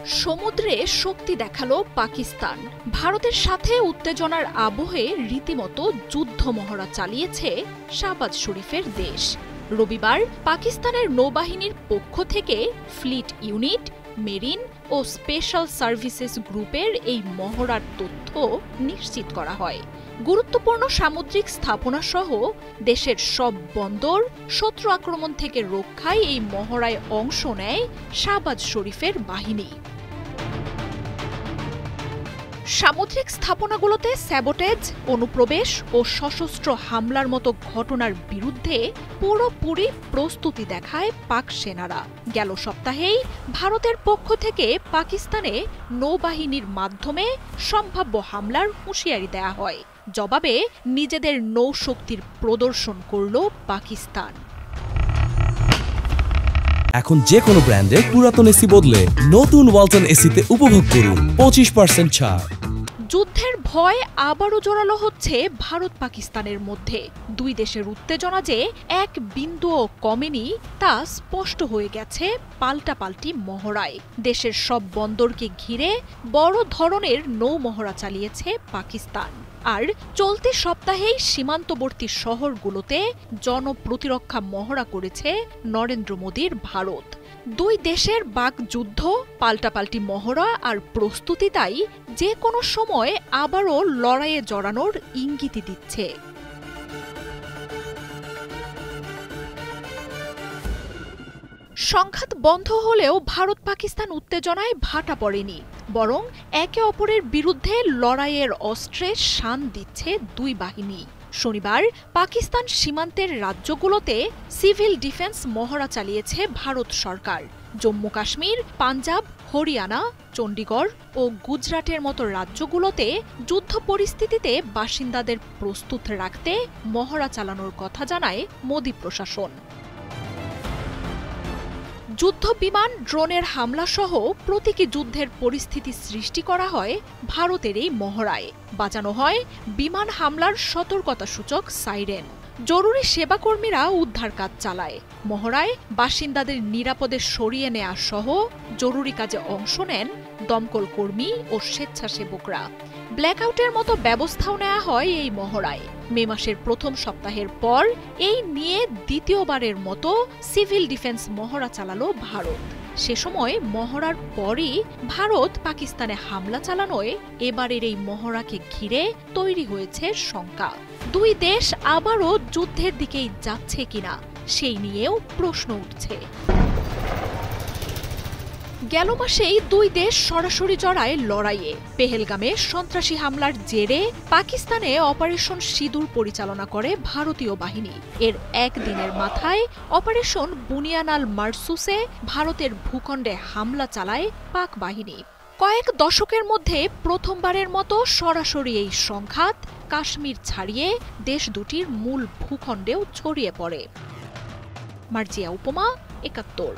সমুদ্রে শক্তি দেখালো পাকিস্তান। ভারতের সাথে উত্তেজনার আবহে রীতিমতো যুদ্ধ মহড়া চালিয়েছে শাহবাজ শরীফের দেশ। রবিবার পাকিস্তানের নৌবাহিনীর পক্ষ থেকে ফ্লিট ইউনিট, মেরিন ও স্পেশাল সার্ভিসেস গ্রুপের এই মহড়ার তথ্য নিশ্চিত করা হয়। গুরুত্বপূর্ণ সামুদ্রিক স্থাপনা সহ দেশের সব বন্দর শত্রু আক্রমণ থেকে রক্ষায় এই মহড়ায় অংশ নেয় শাহবাজ শরীফের বাহিনী। সামুদ্রিক স্থাপনাগুলোতে স্যাবোটেজ, অনুপ্রবেশ ও সশস্ত্র হামলার মতো ঘটনার বিরুদ্ধে পুরোপুরি প্রস্তুতি দেখায় পাক সেনারা। গেল সপ্তাহেই ভারতের পক্ষ থেকে পাকিস্তানে নৌবাহিনীর মাধ্যমে সম্ভাব্য হামলার হুঁশিয়ারি দেয়া হয়। জবাবে নিজেদের নৌশক্তির প্রদর্শন করল পাকিস্তান। এখন যে কোনো ব্র্যান্ডের পুরাতন এসি বদলে নতুন ওয়ালটন এসিতে উপভোগ করুন 25% ছাড়। যুদ্ধের ভয় আবারও জোরালো হচ্ছে ভারত পাকিস্তানের মধ্যে। দুই দেশের উত্তেজনা যে এক বিন্দুও কমেনি তা স্পষ্ট হয়ে গেছে পাল্টাপাল্টি মহড়ায়। দেশের সব বন্দরকে ঘিরে বড় ধরনের নৌ মহড়া চালিয়েছে পাকিস্তান। আর চলতি সপ্তাহেই সীমান্তবর্তী শহরগুলোতে জনপ্রতিরক্ষা মহড়া করেছে নরেন্দ্র মোদীর ভারত। দুই দেশের বাকযুদ্ধ, পাল্টাপাল্টি মহড়া আর প্রস্তুতি তাই যে কোনো সময় আবারও লড়াইয়ে জড়ানোর ইঙ্গিতই দিচ্ছে। সংঘাত বন্ধ হলেও ভারত পাকিস্তান উত্তেজনায় ভাটা পড়েনি, বরং একে অপরের বিরুদ্ধে লড়াইয়ের অস্ত্রে শান দিচ্ছে দুই বাহিনী। শনিবার পাকিস্তান সীমান্তের রাজ্যগুলোতে সিভিল ডিফেন্স মহড়া চালিয়েছে ভারত সরকার। জম্মু কাশ্মীর, পাঞ্জাব, হরিয়ানা, চণ্ডীগড় ও গুজরাটের মতো রাজ্যগুলোতে যুদ্ধ পরিস্থিতিতে বাসিন্দাদের প্রস্তুত রাখতে মহড়া চালানোর কথা জানায় মোদী প্রশাসন। যুদ্ধ বিমান, ড্রোনের হামলা সহ প্রতীকী যুদ্ধের পরিস্থিতি সৃষ্টি করা হয় ভারতের এই মহড়ায়। বাজানো হয় বিমান হামলার সতর্কতাসূচক সাইরেন। জরুরি সেবাকর্মীরা উদ্ধার কাজ চালায়। মহড়ায় বাসিন্দাদের নিরাপদে সরিয়ে নেয়া সহ জরুরি কাজে অংশ নেন দমকল কর্মী ও স্বেচ্ছাসেবকরা। ব্ল্যাকআউটের মতো ব্যবস্থাও নেওয়া হয় এই মহড়ায়। মে মাসের প্রথম সপ্তাহের পর এই নিয়ে দ্বিতীয়বারের মতো সিভিল ডিফেন্স মহড়া চালালো ভারত। সে সময় মহড়ার পরই ভারত পাকিস্তানে হামলা চালানোয় এবারের এই মহড়াকে ঘিরে তৈরি হয়েছে শঙ্কা। দুই দেশ আবারও যুদ্ধের দিকেই যাচ্ছে কিনা সেই নিয়েও প্রশ্ন উঠছে। গেল মাসেই দুই দেশ সরাসরি জড়ায় লড়াইয়ে। পেহেলগামে সন্ত্রাসী হামলার জেরে পাকিস্তানে অপারেশন সিঁদুর পরিচালনা করে ভারতীয় বাহিনী। এর একদিনের মাথায় অপারেশন বুনিয়ান-আল মারসুসে ভারতের ভূখণ্ডে হামলা চালায় পাক বাহিনী। কয়েক দশকের মধ্যে প্রথমবারের মতো সরাসরি এই সংঘাত কাশ্মীর ছাড়িয়ে দেশ দুটির মূল ভূখণ্ডেও ছড়িয়ে পড়ে। মার্জিয়া উপমা, ৭১।